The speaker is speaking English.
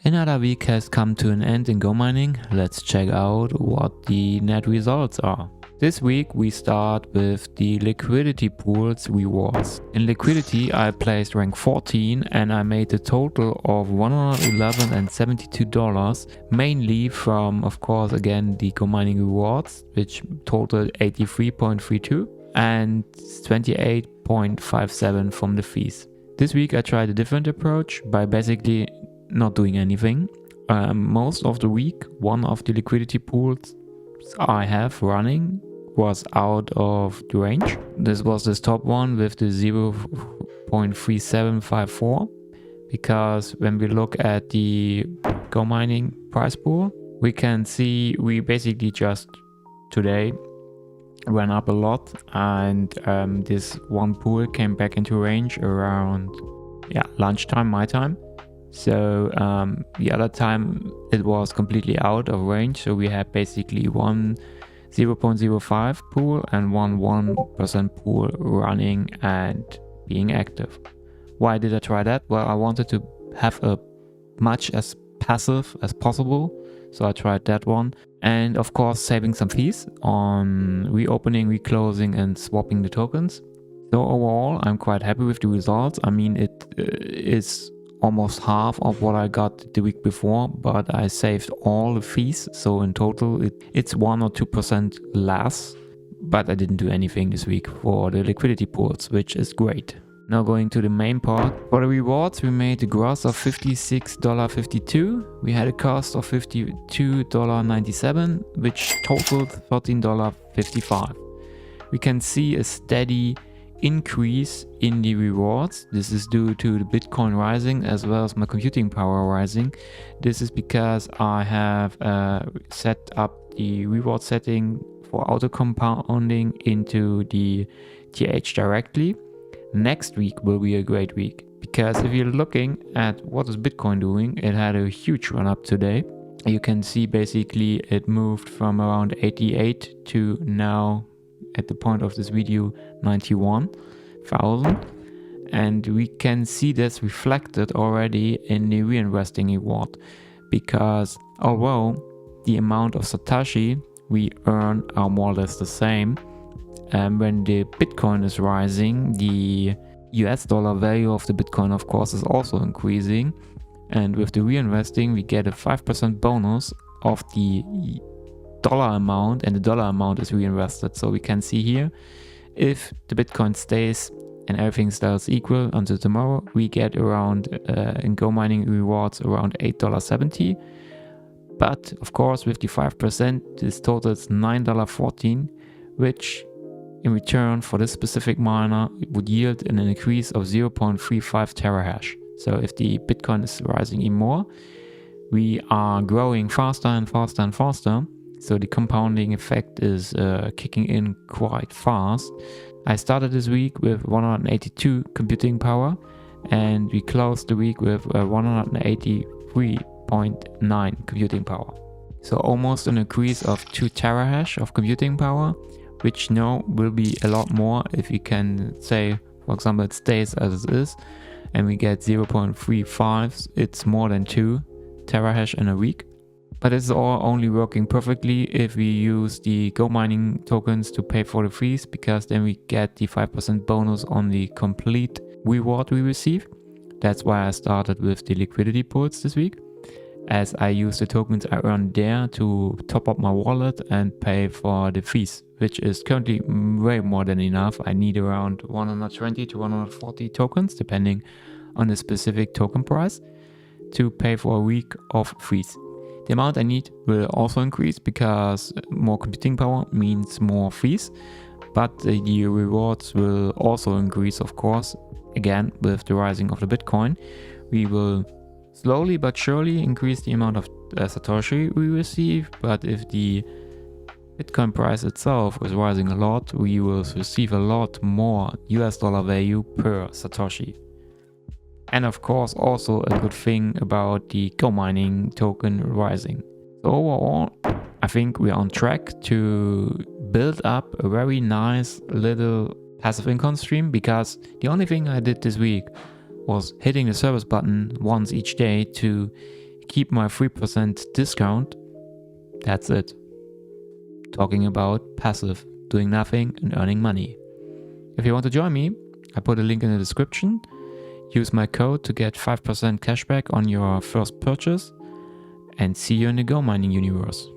Another week has come to an end in Gomining. Let's check out what the net results are. This week we start with the Liquidity Pool's rewards. In Liquidity I placed rank 14 and I made a total of $111.72, mainly from, of course, again the Gomining rewards, which totaled 83.32 and 28.57 from the fees. This week I tried a different approach by basically not doing anything. Most of the week, one of the liquidity pools I have running was out of the range. This was this top one with the 0.3754, because when we look at the Gomining price pool, we can see we basically just today ran up a lot, and this one pool came back into range around lunchtime my time. So the other time it was completely out of range, so we had basically one 0.05 pool and one 1% pool running and being active. Why did I try that? Well, I wanted to have a much as passive as possible, so I tried that one, and of course saving some fees on reopening, reclosing and swapping the tokens. So overall I'm quite happy with the results. I mean, it is almost half of what I got the week before, but I saved all the fees, so in total it's 1 or 2% less, but I didn't do anything this week for the liquidity pools, which is great. Now going to the main part. For the rewards we made a gross of $56.52. We had a cost of $52.97, which totaled $13.55. We can see a steady increase in the rewards. This is due to the Bitcoin rising as well as my computing power rising. This is because I have set up the reward setting for auto compounding into the TH directly. Next week will be a great week, because if you're looking at what is Bitcoin doing, it had a huge run up today. You can see basically it moved from around 88 to now, at the point of this video, 91,000, and we can see this reflected already in the Reinvesting reward, because although the amount of Satoshi we earn are more or less the same, when the Bitcoin is rising, the US dollar value of the Bitcoin of course is also increasing, and with the Reinvesting we get a 5% bonus of the dollar amount, and the dollar amount is reinvested. So we can see here, if the Bitcoin stays and everything stays equal until tomorrow, we get around in Gomining rewards around $8.70, but of course with the 5% this totals $9.14, which in return for this specific miner would yield an increase of 0.35 terahash. So if the Bitcoin is rising even more, we are growing faster and faster and faster. So the compounding effect is kicking in quite fast. I started this week with 182 computing power, and we closed the week with 183.9 computing power. So almost an increase of 2 terahash of computing power, which now will be a lot more if you can say, for example, it stays as it is and we get 0.35, it's more than 2 terahash in a week. But it's all only working perfectly if we use the Gomining tokens to pay for the fees, because then we get the 5% bonus on the complete reward we receive. That's why I started with the liquidity pools this week, as I use the tokens I earned there to top up my wallet and pay for the fees, which is currently way more than enough. I need around 120 to 140 tokens, depending on the specific token price, to pay for a week of fees. The amount I need will also increase, because more computing power means more fees, but the rewards will also increase, of course. Again, with the rising of the Bitcoin, we will slowly but surely increase the amount of Satoshi we receive, but if the Bitcoin price itself is rising a lot, we will receive a lot more US dollar value per Satoshi. And of course also a good thing about the Gomining token rising. So overall, I think we're on track to build up a very nice little passive income stream, because the only thing I did this week was hitting the service button once each day to keep my 3% discount. That's it. Talking about passive, doing nothing and earning money. If you want to join me, I put a link in the description. Use my code to get 5% cashback on your first purchase, and see you in the Gomining universe.